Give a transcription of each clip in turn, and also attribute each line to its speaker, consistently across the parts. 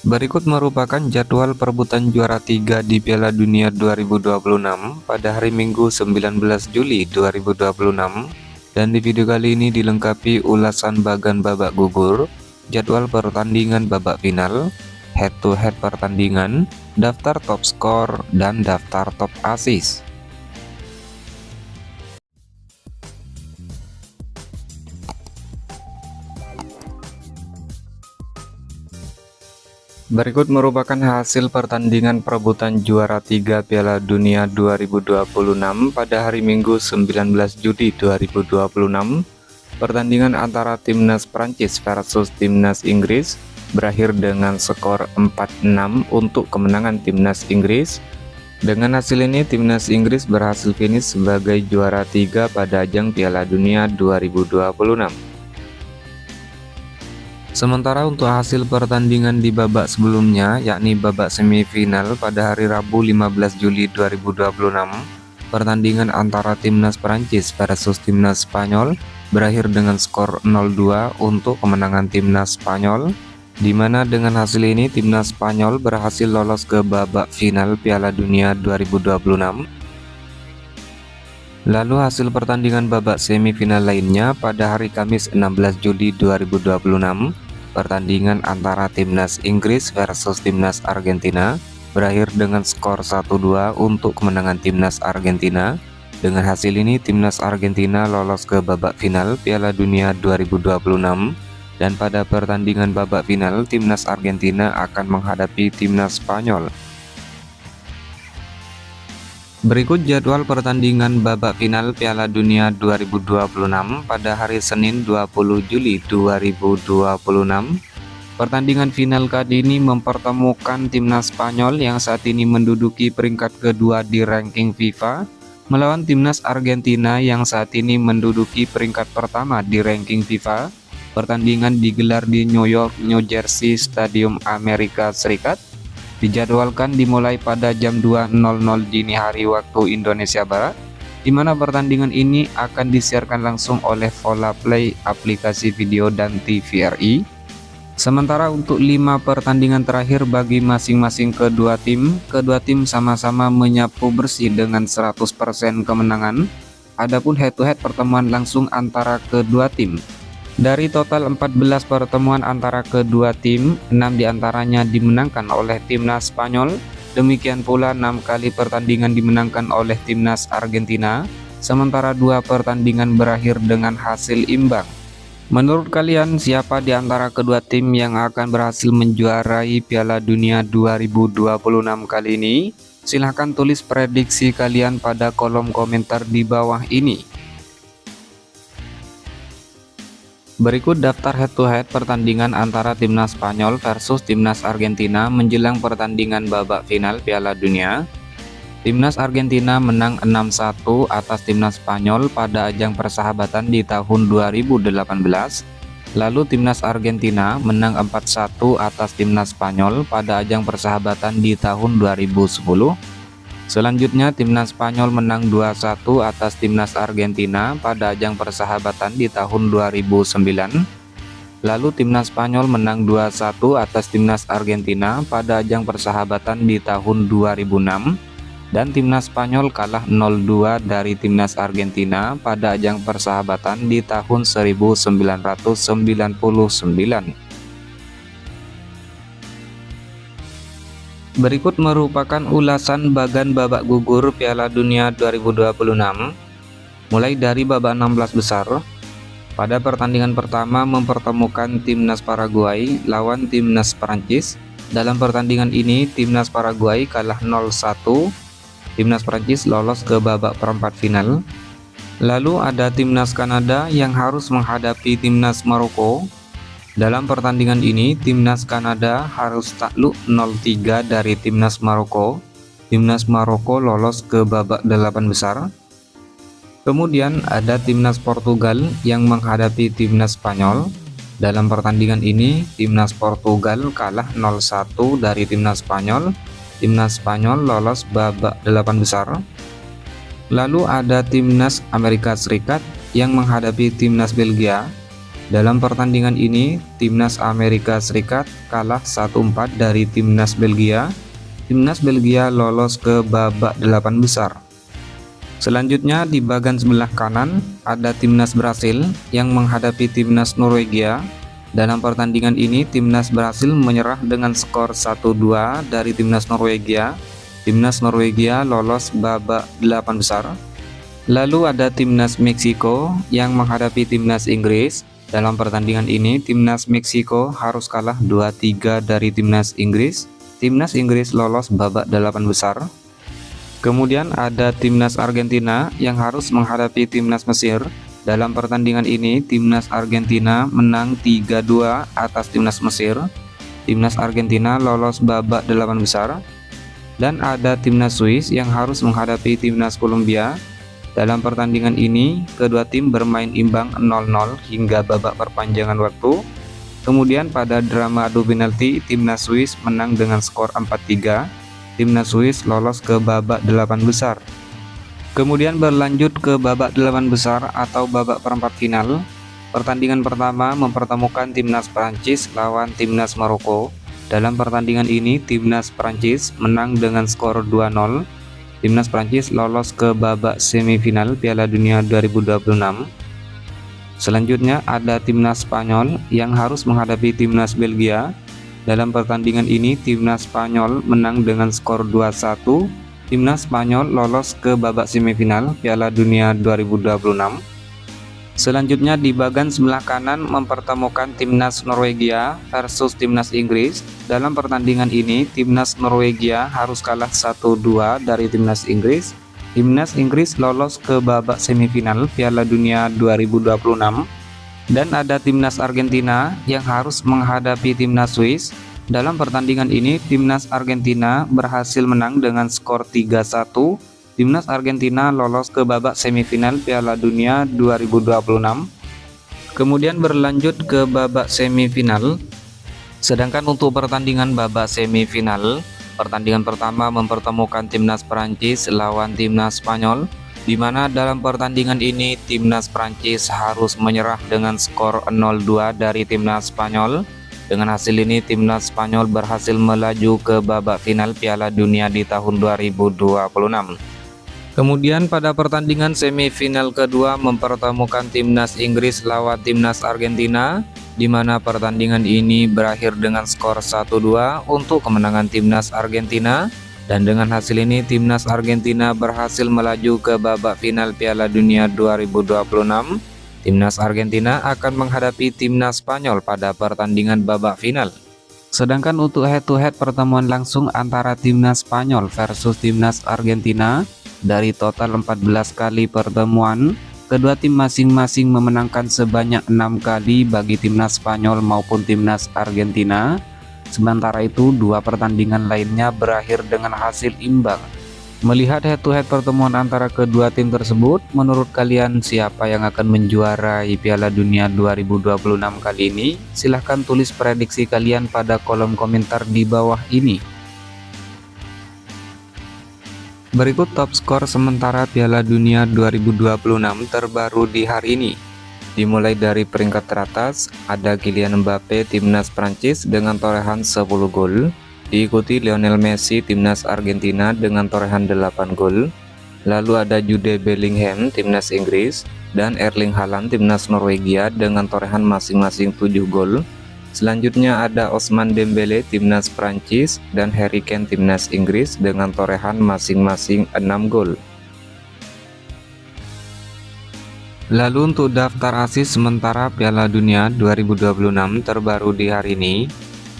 Speaker 1: Berikut merupakan jadwal perebutan juara 3 di Piala Dunia 2026 pada hari Minggu 19 Juli 2026. Dan di video kali ini dilengkapi ulasan bagan babak gugur, jadwal pertandingan babak final, head-to-head pertandingan, daftar top skor, dan daftar top assist. Berikut merupakan hasil pertandingan perebutan juara 3 Piala Dunia 2026 pada hari Minggu 19 Juli 2026. Pertandingan antara timnas Prancis versus timnas Inggris berakhir dengan skor 4-6 untuk kemenangan timnas Inggris. Dengan hasil ini, timnas Inggris berhasil finish sebagai juara 3 pada ajang Piala Dunia 2026. Sementara untuk hasil pertandingan di babak sebelumnya, yakni babak semifinal pada hari Rabu 15 Juli 2026, pertandingan antara timnas Prancis versus timnas Spanyol berakhir dengan skor 0-2 untuk kemenangan timnas Spanyol, di mana dengan hasil ini timnas Spanyol berhasil lolos ke babak final Piala Dunia 2026. Lalu hasil pertandingan babak semifinal lainnya pada hari Kamis 16 Juli 2026, pertandingan antara timnas Inggris versus timnas Argentina berakhir dengan skor 1-2 untuk kemenangan timnas Argentina. Dengan hasil ini timnas Argentina lolos ke babak final Piala Dunia 2026, dan pada pertandingan babak final timnas Argentina akan menghadapi timnas Spanyol. Berikut jadwal pertandingan babak final Piala Dunia 2026 pada hari Senin 20 Juli 2026. Pertandingan final kali ini mempertemukan timnas Spanyol yang saat ini menduduki peringkat kedua di ranking FIFA melawan timnas Argentina yang saat ini menduduki peringkat pertama di ranking FIFA. Pertandingan digelar di New York, New Jersey Stadium, Amerika Serikat. Dijadwalkan dimulai pada jam 2.00 dini hari waktu Indonesia Barat, di mana pertandingan ini akan disiarkan langsung oleh Vola Play, aplikasi video dan TVRI. Sementara untuk 5 pertandingan terakhir bagi masing-masing kedua tim sama-sama menyapu bersih dengan 100% kemenangan. Adapun head-to-head pertemuan langsung antara kedua tim, dari total 14 pertemuan antara kedua tim, 6 diantaranya dimenangkan oleh timnas Spanyol. Demikian pula 6 kali pertandingan dimenangkan oleh timnas Argentina, sementara 2 pertandingan berakhir dengan hasil imbang. Menurut kalian, siapa di antara kedua tim yang akan berhasil menjuarai Piala Dunia 2026 kali ini? Silahkan tulis prediksi kalian pada kolom komentar di bawah ini. Berikut daftar head-to-head pertandingan antara timnas Spanyol versus timnas Argentina menjelang pertandingan babak final Piala Dunia. Timnas Argentina menang 6-1 atas timnas Spanyol pada ajang persahabatan di tahun 2018. Lalu timnas Argentina menang 4-1 atas timnas Spanyol pada ajang persahabatan di tahun 2010. Selanjutnya timnas Spanyol menang 2-1 atas timnas Argentina pada ajang persahabatan di tahun 2009. Lalu timnas Spanyol menang 2-1 atas timnas Argentina pada ajang persahabatan di tahun 2006. Dan timnas Spanyol kalah 0-2 dari timnas Argentina pada ajang persahabatan di tahun 1999. Berikut merupakan ulasan bagan babak gugur Piala Dunia 2026 mulai dari babak 16 besar. Pada pertandingan pertama mempertemukan timnas Paraguay lawan timnas Prancis. Dalam pertandingan ini timnas Paraguay kalah 0-1. Timnas Prancis lolos ke babak perempat final. Lalu ada timnas Kanada yang harus menghadapi timnas Maroko. Dalam pertandingan ini, timnas Kanada harus takluk 0-3 dari timnas Maroko. Timnas Maroko lolos ke babak 8 besar. Kemudian ada timnas Portugal yang menghadapi timnas Spanyol. Dalam pertandingan ini, timnas Portugal kalah 0-1 dari timnas Spanyol. Timnas Spanyol lolos babak 8 besar. Lalu ada timnas Amerika Serikat yang menghadapi timnas Belgia. Dalam pertandingan ini, timnas Amerika Serikat kalah 1-4 dari timnas Belgia. Timnas Belgia lolos ke babak 8 besar. Selanjutnya di bagian sebelah kanan ada timnas Brasil yang menghadapi timnas Norwegia. Dalam pertandingan ini timnas Brasil menyerah dengan skor 1-2 dari timnas Norwegia. Timnas Norwegia lolos babak 8 besar. Lalu ada timnas Meksiko yang menghadapi timnas Inggris. Dalam pertandingan ini timnas Meksiko harus kalah 2-3 dari timnas Inggris. Timnas Inggris lolos babak 8 besar. Kemudian ada timnas Argentina yang harus menghadapi timnas Mesir. Dalam pertandingan ini timnas Argentina menang 3-2 atas timnas Mesir. Timnas Argentina lolos babak 8 besar. Dan ada timnas Swiss yang harus menghadapi timnas Kolombia. Dalam pertandingan ini kedua tim bermain imbang 0-0 hingga babak perpanjangan waktu. Kemudian pada drama adu penalti timnas Swiss menang dengan skor 4-3. Timnas Swiss lolos ke babak 8 besar. Kemudian berlanjut ke babak 8 besar atau babak perempat final. Pertandingan pertama mempertemukan timnas Prancis lawan timnas Maroko. Dalam pertandingan ini timnas Prancis menang dengan skor 2-0. Timnas Prancis lolos ke babak semifinal Piala Dunia 2026. Selanjutnya ada timnas Spanyol yang harus menghadapi timnas Belgia. Dalam pertandingan ini timnas Spanyol menang dengan skor 2-1. Timnas Spanyol lolos ke babak semifinal Piala Dunia 2026. Selanjutnya di bagian sebelah kanan mempertemukan timnas Norwegia versus timnas Inggris. Dalam pertandingan ini timnas Norwegia harus kalah 1-2 dari timnas Inggris. Timnas Inggris lolos ke babak semifinal Piala Dunia 2026. Dan ada timnas Argentina yang harus menghadapi timnas Swiss. Dalam pertandingan ini timnas Argentina berhasil menang dengan skor 3-1. Timnas Argentina lolos ke babak semifinal Piala Dunia 2026. Kemudian berlanjut ke babak semifinal. Sedangkan untuk pertandingan babak semifinal, pertandingan pertama mempertemukan timnas Prancis lawan timnas Spanyol, di mana dalam pertandingan ini timnas Prancis harus menyerah dengan skor 0-2 dari timnas Spanyol. Dengan hasil ini timnas Spanyol berhasil melaju ke babak final Piala Dunia di tahun 2026. Kemudian pada pertandingan semifinal kedua mempertemukan timnas Inggris lawan timnas Argentina, di mana pertandingan ini berakhir dengan skor 1-2 untuk kemenangan timnas Argentina. Dan dengan hasil ini timnas Argentina berhasil melaju ke babak final Piala Dunia 2026. Timnas Argentina akan menghadapi timnas Spanyol pada pertandingan babak final. Sedangkan untuk head-to-head pertemuan langsung antara timnas Spanyol versus timnas Argentina, dari total 14 kali pertemuan, kedua tim masing-masing memenangkan sebanyak 6 kali bagi timnas Spanyol maupun timnas Argentina. Sementara itu, dua pertandingan lainnya berakhir dengan hasil imbang. Melihat head-to-head pertemuan antara kedua tim tersebut, menurut kalian siapa yang akan menjuarai Piala Dunia 2026 kali ini? Silahkan tulis prediksi kalian pada kolom komentar di bawah ini. Berikut top skor sementara Piala Dunia 2026 terbaru di hari ini. Dimulai dari peringkat teratas, ada Kylian Mbappe timnas Prancis dengan torehan 10 gol, diikuti Lionel Messi timnas Argentina dengan torehan 8 gol. Lalu ada Jude Bellingham timnas Inggris dan Erling Haaland timnas Norwegia dengan torehan masing-masing 7 gol. Selanjutnya ada Ousmane Dembélé timnas Prancis dan Harry Kane timnas Inggris dengan torehan masing-masing 6 gol. Lalu untuk daftar asis sementara Piala Dunia 2026 terbaru di hari ini,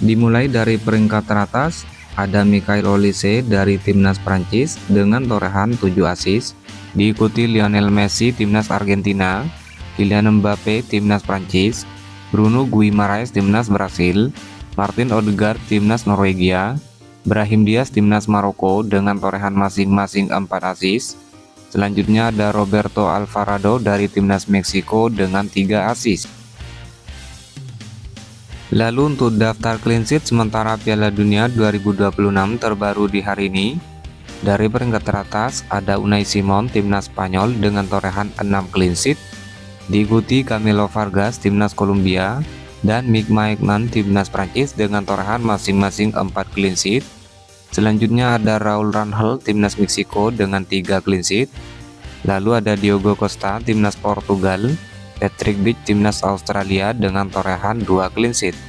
Speaker 1: dimulai dari peringkat teratas ada Michael Olise dari timnas Prancis dengan torehan 7 asis, diikuti Lionel Messi timnas Argentina, Kylian Mbappe timnas Prancis, Bruno Guimaraes timnas Brasil, Martin Odegaard timnas Norwegia, Brahim Diaz timnas Maroko dengan torehan masing-masing 4 asis. Selanjutnya ada Roberto Alvarado dari timnas Meksiko dengan 3 asis. Lalu untuk daftar clean sheet sementara Piala Dunia 2026 terbaru di hari ini, dari peringkat teratas ada Unai Simon timnas Spanyol dengan torehan 6 clean sheet, Diikuti Camilo Vargas timnas Kolombia dan Micmae Ekman timnas Prancis dengan torehan masing-masing 4 clean sheet. Selanjutnya ada Raul Rangel timnas Meksiko dengan 3 clean sheet. Lalu ada Diogo Costa timnas Portugal, Patrick Bridge timnas Australia dengan torehan 2 clean sheet.